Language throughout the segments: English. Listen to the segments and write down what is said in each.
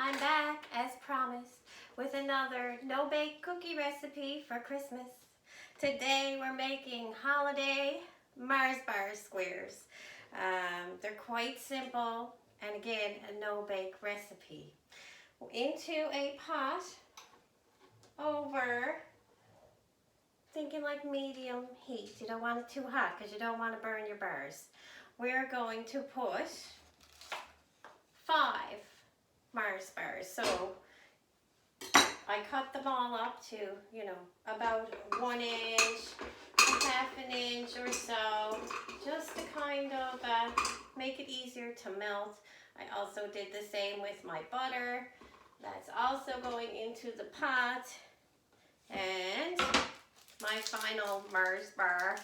I'm back as promised with another no-bake cookie recipe for Christmas. Today we're making holiday Mars bar squares. They're quite simple and again a no-bake recipe. Into a pot over, thinking like medium heat. You don't want it too hot because you don't want to burn your bars. We're going to put 5 Mars bars. So I cut them all up to, about 1 inch, half an inch or so, just to kind of make it easier to melt. I also did the same with my butter. That's also going into the pot. And my final Mars bar.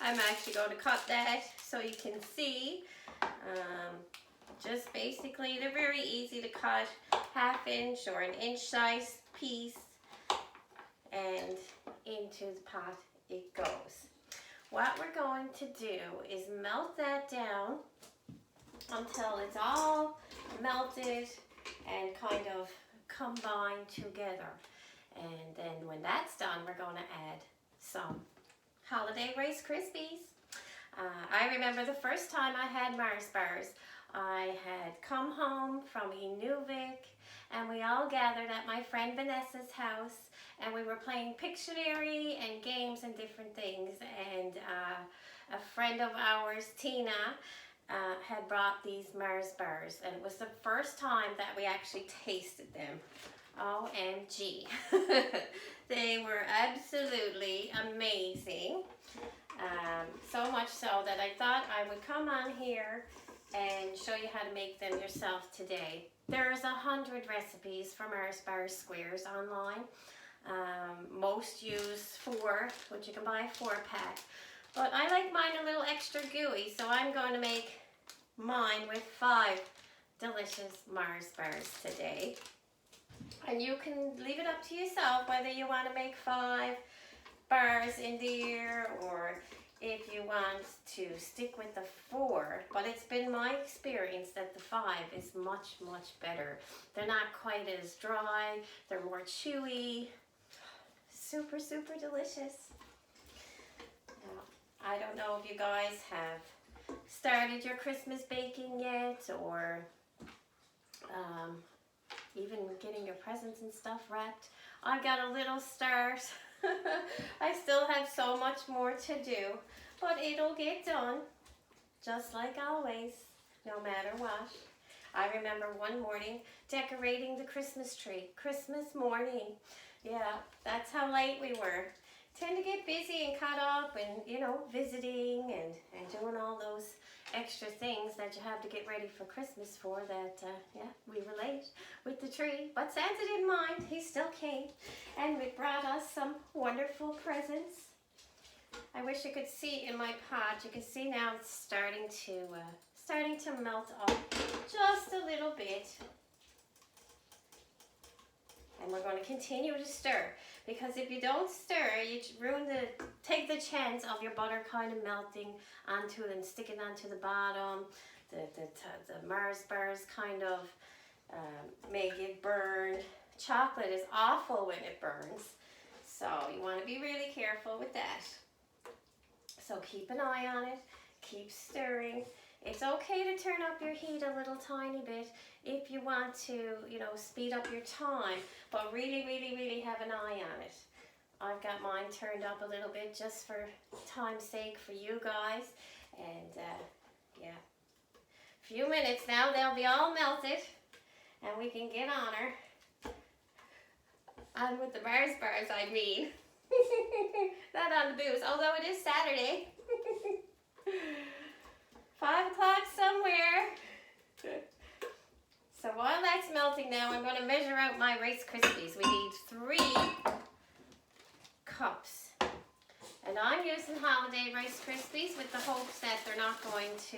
I'm actually going to cut that so you can see. Just basically, they're very easy to cut, 1/2 inch or 1 inch size piece, and into the pot it goes. What we're going to do is melt that down until it's all melted and kind of combined together. And then when that's done, we're going to add some holiday Rice Krispies. I remember the first time I had Mars bars. I had come home from Inuvik and we all gathered at my friend Vanessa's house and we were playing Pictionary and games and different things, and a friend of ours, Tina, had brought these Mars bars, and it was the first time that we actually tasted them. OMG. They were absolutely amazing. So much so that I thought I would come on here and show you how to make them yourself today. There's 100 recipes for Mars bar squares online. Most use 4, which you can buy a 4-pack. But I like mine a little extra gooey, so I'm going to make mine with 5 delicious Mars bars today. And you can leave it up to yourself whether you want to make 5 bars in there or if you want to stick with the 4. But it's been my experience that the 5 is much, much better. They're not quite as dry. They're more chewy. Super, super delicious. Now, I don't know if you guys have started your Christmas baking yet, or even getting your presents and stuff wrapped. I got a little start. I still have so much more to do, but it'll get done, just like always, no matter what. I remember one morning decorating the Christmas tree, Christmas morning. Yeah, that's how late we were. Tend to get busy and caught up and, visiting and doing all those extra things that you have to get ready for Christmas for that, we were late with the tree. But Santa didn't mind. He still came and brought us some wonderful presents. I wish you could see in my pot. You can see now it's starting to melt up just a little bit. And we're going to continue to stir, because if you don't stir, you take the chance of your butter kind of melting onto and sticking onto the bottom. The Mars bars kind of may get burned. Chocolate is awful when it burns, so you want to be really careful with that. So keep an eye on it, keep stirring. It's okay to turn up your heat a little tiny bit if you want to, speed up your time, but really, really, really have an eye on it. I've got mine turned up a little bit just for time's sake for you guys. And a few minutes now, they'll be all melted and we can get on her. On with the Mars bars, I mean. Not on the booze, although it is Saturday. 5 o'clock somewhere. So while that's melting now, I'm going to measure out my Rice Krispies. We need 3 cups. And I'm using holiday Rice Krispies with the hopes that they're not going to,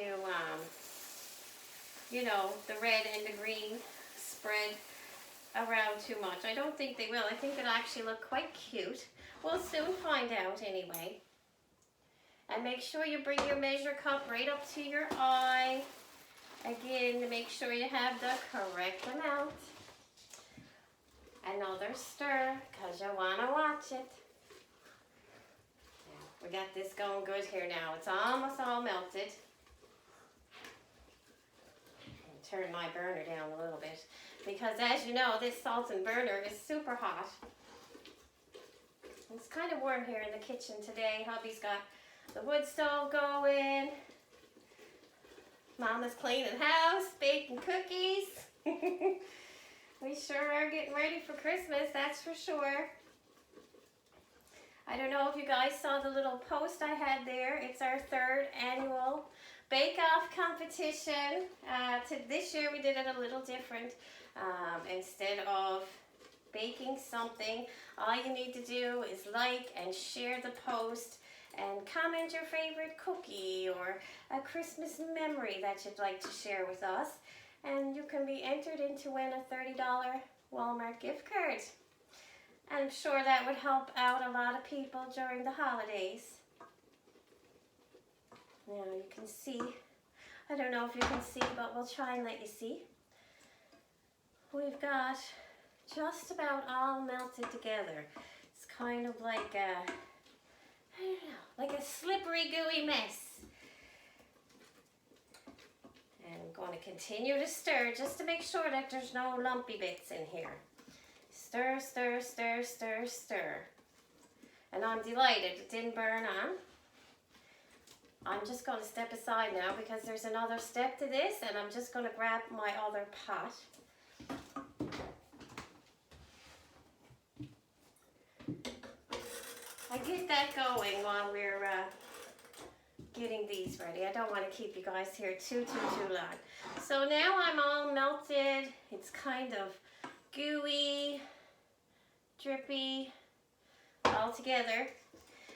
the red and the green spread around too much. I don't think they will. I think they'll actually look quite cute. We'll soon find out anyway. And make sure you bring your measure cup right up to your eye. Again, to make sure you have the correct amount. Another stir, because you want to watch it. We got this going good here now. It's almost all melted. Turn my burner down a little bit, because as you know, this Sultan burner is super hot. It's kind of warm here in the kitchen today. Hubby's got the wood stove going. Mama's cleaning house, baking cookies. We sure are getting ready for Christmas, that's for sure. I don't know if you guys saw the little post I had there. It's our 3rd annual bake-off competition. This year we did it a little different. Instead of baking something, all you need to do is like and share the post and comment your favorite cookie or a Christmas memory that you'd like to share with us. And you can be entered in to win a $30 Walmart gift card. And I'm sure that would help out a lot of people during the holidays. Now you can see, I don't know if you can see, but we'll try and let you see. We've got just about all melted together. It's kind of like a, I don't know, like a slippery, gooey mess. And I'm going to continue to stir just to make sure that there's no lumpy bits in here. Stir, stir, stir, stir, stir. And I'm delighted it didn't burn on. I'm just going to step aside now because there's another step to this, and I'm just going to grab my other pot. I get that going while we're getting these ready. I don't want to keep you guys here too long. So now I'm all melted. It's kind of gooey, drippy, all together.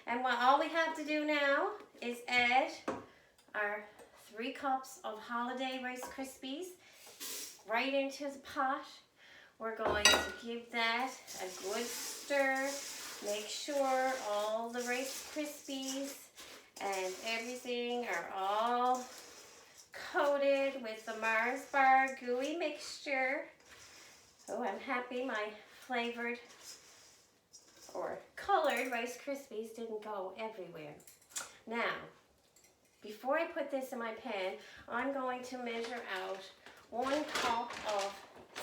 And all we have to do now is add our 3 cups of holiday Rice Krispies right into the pot. We're going to give that a good stir. Make sure all the Rice Krispies and everything are all coated with the Mars Bar gooey mixture. Oh, I'm happy my flavored or colored Rice Krispies didn't go everywhere. Now, before I put this in my pan, I'm going to measure out 1 cup of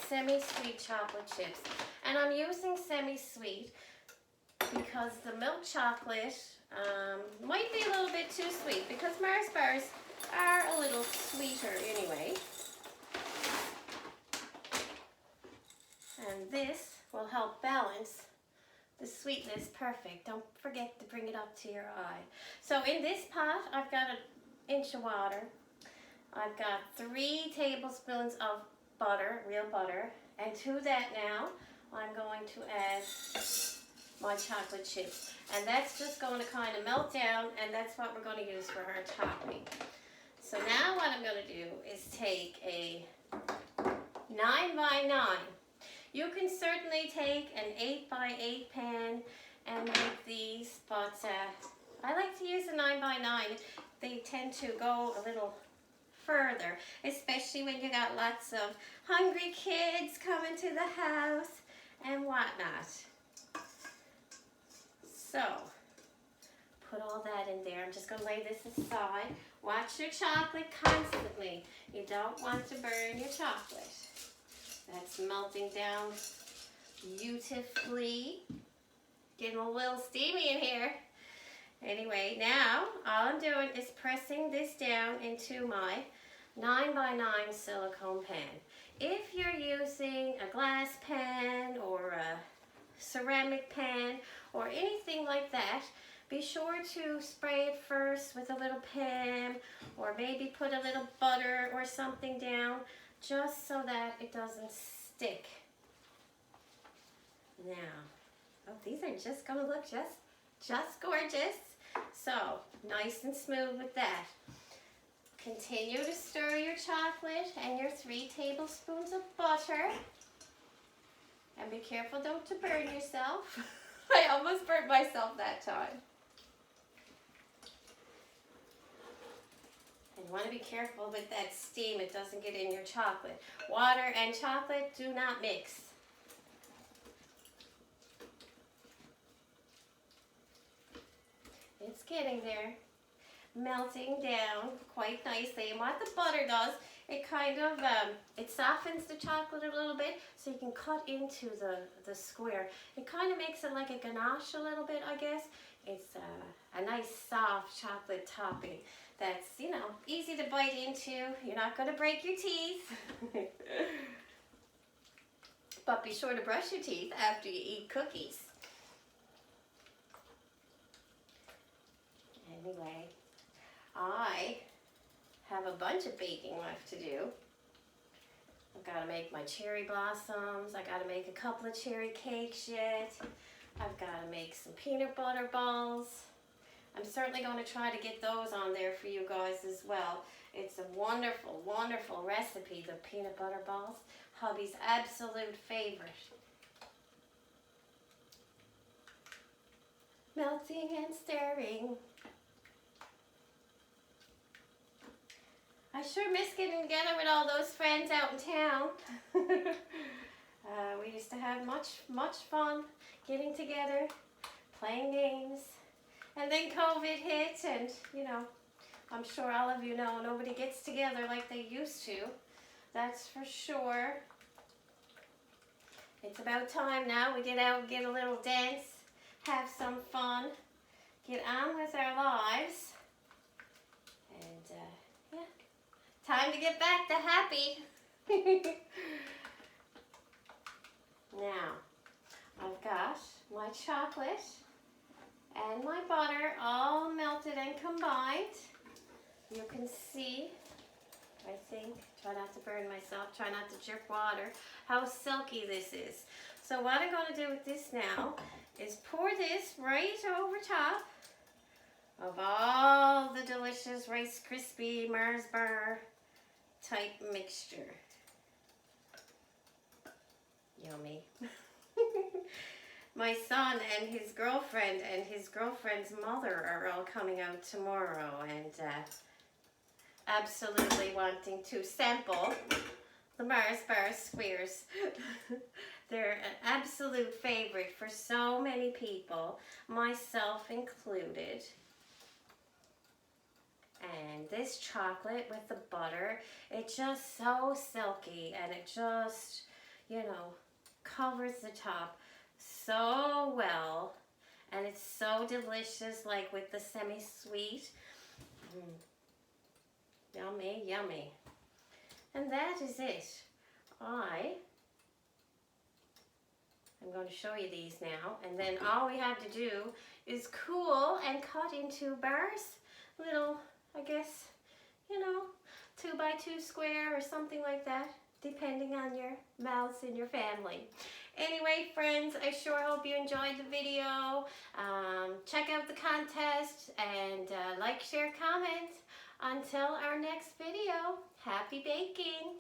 semi-sweet chocolate chips. And I'm using semi-sweet because the milk chocolate might be a little bit too sweet, because Mars bars are a little sweeter anyway. And this will help balance the sweetness perfect. Don't forget to bring it up to your eye. So in this pot, I've got 1 inch of water. I've got 3 tablespoons of butter, real butter. And to that now, I'm going to add my chocolate chips. And that's just going to kind of melt down, and that's what we're going to use for our topping. So now what I'm going to do is take a 9x9. You can certainly take an 8x8 pan and make these, but I like to use a 9x9. They tend to go a little further, especially when you got lots of hungry kids coming to the house and whatnot. So, put all that in there. I'm just going to lay this aside. Watch your chocolate constantly. You don't want to burn your chocolate. That's melting down beautifully. Getting a little steamy in here. Anyway, now all I'm doing is pressing this down into my 9x9 silicone pan. If you're using a glass pan or a ceramic pan or anything like that, be sure to spray it first with a little Pam, or maybe put a little butter or something down, just so that it doesn't stick. Now, oh, these are just going to look just gorgeous. So, nice and smooth with that. Continue to stir your chocolate and your 3 tablespoons of butter. And be careful don't to burn yourself. I almost burnt myself that time. And you want to be careful with that steam, it doesn't get in your chocolate. Water and chocolate do not mix. It's getting there, melting down quite nicely. And what the butter does, it kind of, it softens the chocolate a little bit so you can cut into the square. It kind of makes it like a ganache a little bit, I guess. It's a nice soft chocolate topping that's, you know, easy to bite into. You're not going to break your teeth. But be sure to brush your teeth after you eat cookies. Anyway, I have a bunch of baking left to do. I've got to make my cherry blossoms. I got to make a couple of cherry cakes yet. I've got to make some peanut butter balls. I'm certainly going to try to get those on there for you guys as well. It's a wonderful, wonderful recipe, the peanut butter balls. Hubby's absolute favorite. Melting and stirring. I sure miss getting together with all those friends out in town. We used to have much fun getting together, playing games. And then COVID hit, and you know, I'm sure all of you know nobody gets together like they used to. That's for sure. It's about time now we get out and get a little dance, have some fun, get on with our lives. And yeah, time to get back to happy. Now, I've got my chocolate and my butter all melted and combined. You can see, I think, try not to burn myself, try not to drip water, how silky this is. So what I'm going to do with this now is pour this right over top of all the delicious Rice Krispie Mars bar type mixture. Yummy. My son and his girlfriend's mother are all coming out tomorrow, and absolutely wanting to sample the Mars bar squares. They're an absolute favorite for so many people, myself included. And this chocolate with the butter, it's just so silky, and it just, you know, covers the top so well, and it's so delicious, like with the semi-sweet. Yummy, yummy. And that is it. I'm going to show you these now, and then all we have to do is cool and cut into bars, little, I guess, you know, 2x2 square or something like that, depending on your mouths and your family. Anyway, friends, I sure hope you enjoyed the video. Check out the contest and like, share, comment. Until our next video, happy baking!